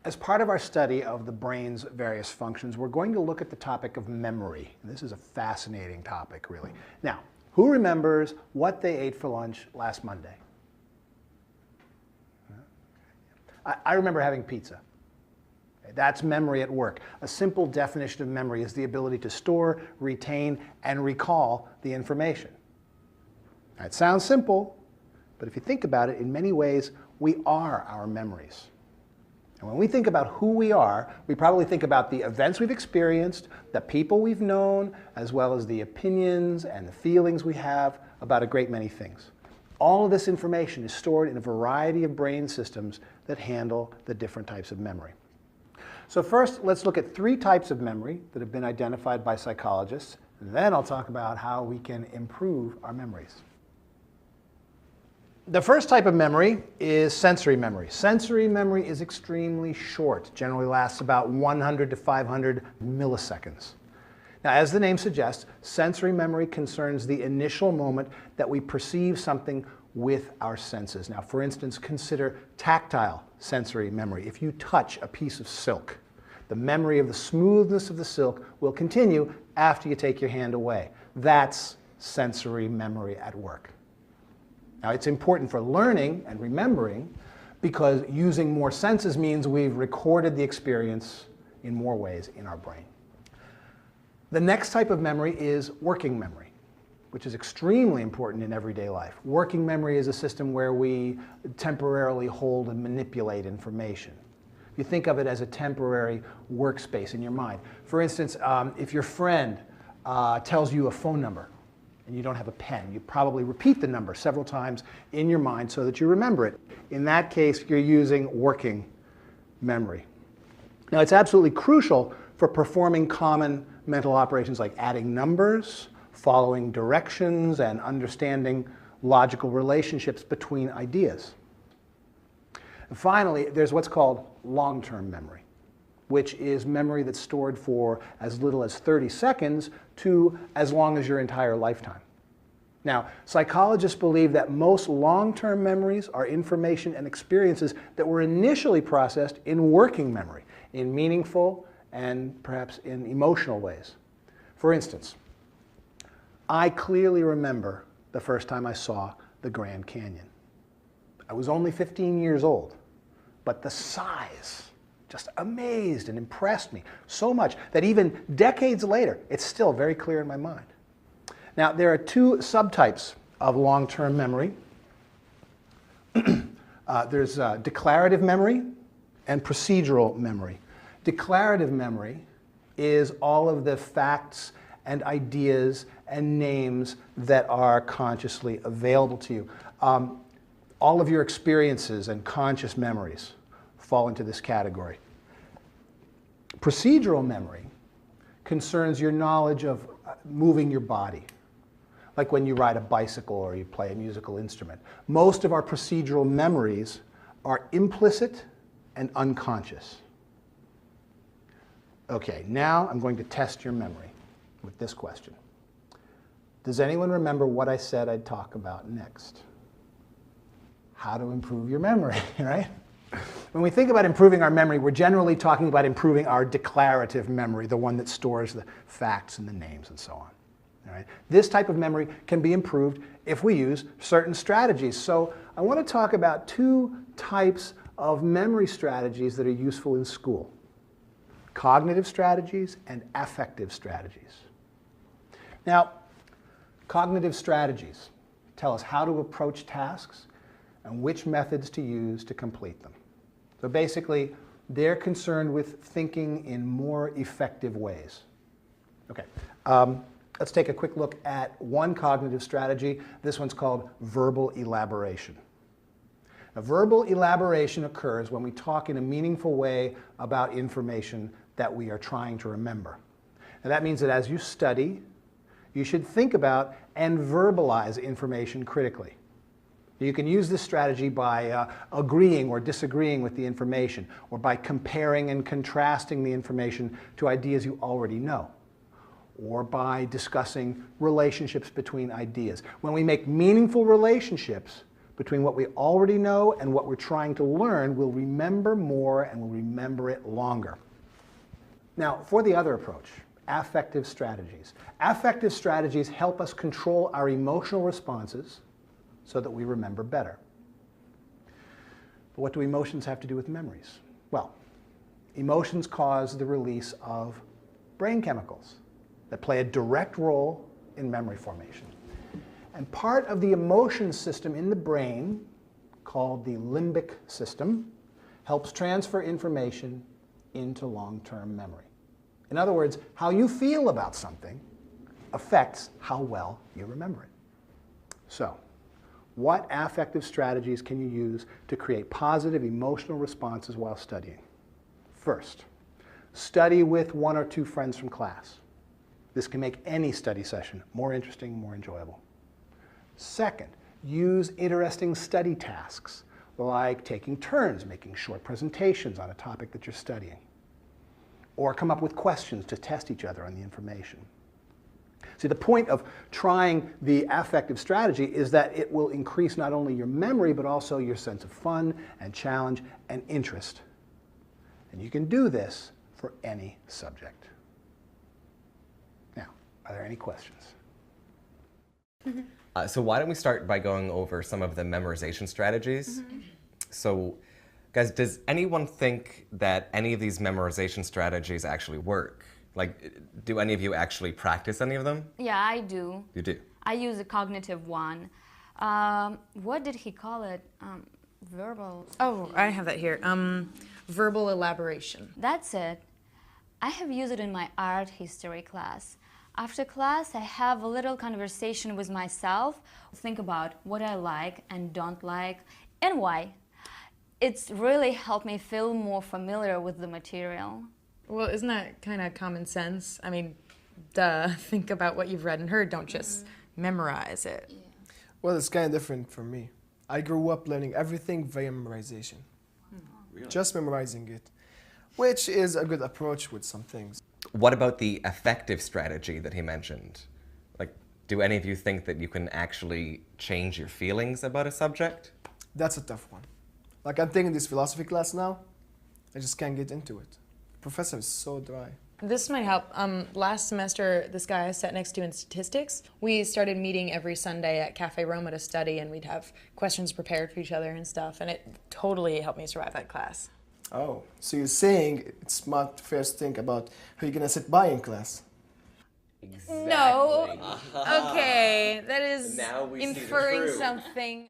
As part of our study of the brain's various functions, we're going to look at the topic of memory. This is a fascinating topic, really. Now, who remembers what they ate for lunch last Monday? I remember having pizza. That's memory at work. A simple definition of memory is the ability to store, retain, and recall the information. That sounds simple, but if you think about it, in many ways, we are our memories. And when we think about who we are, we probably think about the events we've experienced, the people we've known, as well as the opinions and the feelings we have about a great many things. All of this information is stored in a variety of brain systems that handle the different types of memory. So first, let's look at 3 types of memory that have been identified by psychologists. And then I'll talk about how we can improve our memories. The first type of memory is sensory memory. Sensory memory is extremely short, generally lasts about 100 to 500 milliseconds. Now, as the name suggests, sensory memory concerns the initial moment that we perceive something with our senses. Now, for instance, consider tactile sensory memory. If you touch a piece of silk, the memory of the smoothness of the silk will continue after you take your hand away. That's sensory memory at work. Now, it's important for learning and remembering because using more senses means we've recorded the experience in more ways in our brain. The next type of memory is working memory, which is extremely important in everyday life. Working memory is a system where we temporarily hold and manipulate information. You think of it as a temporary workspace in your mind. For instance, if your friend tells you a phone number, and you don't have a pen, you probably repeat the number several times in your mind so that you remember it. In that case, you're using working memory. Now, it's absolutely crucial for performing common mental operations like adding numbers, following directions, and understanding logical relationships between ideas. And finally, there's what's called long-term memory, which is memory that's stored for as little as 30 seconds to as long as your entire lifetime. Now, psychologists believe that most long-term memories are information and experiences that were initially processed in working memory, in meaningful and perhaps in emotional ways. For instance, I clearly remember the first time I saw the Grand Canyon. I was only 15 years old, but the size just amazed and impressed me so much that even decades later, it's still very clear in my mind. Now, there are 2 subtypes of long-term memory. There's declarative memory and procedural memory. Declarative memory is all of the facts and ideas and names that are consciously available to you. All of your experiences and conscious memories fall into this category. Procedural memory concerns your knowledge of moving your body, like when you ride a bicycle or you play a musical instrument. Most of our procedural memories are implicit and unconscious. Okay, now I'm going to test your memory with this question. Does anyone remember what I said I'd talk about next? How to improve your memory, right? When we think about improving our memory, we're generally talking about improving our declarative memory, the one that stores the facts and the names and so on. All right? This type of memory can be improved if we use certain strategies. So I want to talk about 2 types of memory strategies that are useful in school: cognitive strategies and affective strategies. Now, cognitive strategies tell us how to approach tasks and which methods to use to complete them. So basically, they're concerned with thinking in more effective ways. Okay, let's take a quick look at one cognitive strategy. This one's called verbal elaboration. Now, verbal elaboration occurs when we talk in a meaningful way about information that we are trying to remember. And that means that as you study, you should think about and verbalize information critically. You can use this strategy by agreeing or disagreeing with the information, or by comparing and contrasting the information to ideas you already know, or by discussing relationships between ideas. When we make meaningful relationships between what we already know and what we're trying to learn, we'll remember more and we'll remember it longer. Now, for the other approach, affective strategies. Affective strategies help us control our emotional responses so that we remember better. But what do emotions have to do with memories? Well, emotions cause the release of brain chemicals that play a direct role in memory formation. And part of the emotion system in the brain, called the limbic system, helps transfer information into long-term memory. In other words, how you feel about something affects how well you remember it. So, what affective strategies can you use to create positive emotional responses while studying? First, study with 1 or 2 friends from class. This can make any study session more interesting, more enjoyable. Second, use interesting study tasks, like taking turns making short presentations on a topic that you're studying, or come up with questions to test each other on the information. See, the point of trying the affective strategy is that it will increase not only your memory, but also your sense of fun and challenge and interest. And you can do this for any subject. Now, are there any questions? So why don't we start by going over some of the memorization strategies? So, guys, does anyone think that any of these memorization strategies actually work? Like, do any of you actually practice any of them? Yeah, I do. You do? I use a cognitive one. What did he call it? Verbal. Oh, I have that here. Verbal elaboration. That's it. I have used it in my art history class. After class, I have a little conversation with myself, think about what I like and don't like, and why. It's really helped me feel more familiar with the material. Well, isn't that kind of common sense? I mean, duh, think about what you've read and heard, don't just memorize it. Yeah. Well, it's kind of different for me. I grew up learning everything via memorization. Really? Just memorizing it, which is a good approach with some things. What about the affective strategy that he mentioned? Like, do any of you think that you can actually change your feelings about a subject? That's a tough one. Like, I'm taking this philosophy class now. I just can't get into it. The professor is so dry. This might help. Last semester, this guy I sat next to in statistics, we started meeting every Sunday at Cafe Roma to study, and we'd have questions prepared for each other and stuff, and it totally helped me survive that class. Oh, so you're saying it's not fair to think about who you're gonna sit by in class? No. Okay, that is Now we see the inferring truth. something.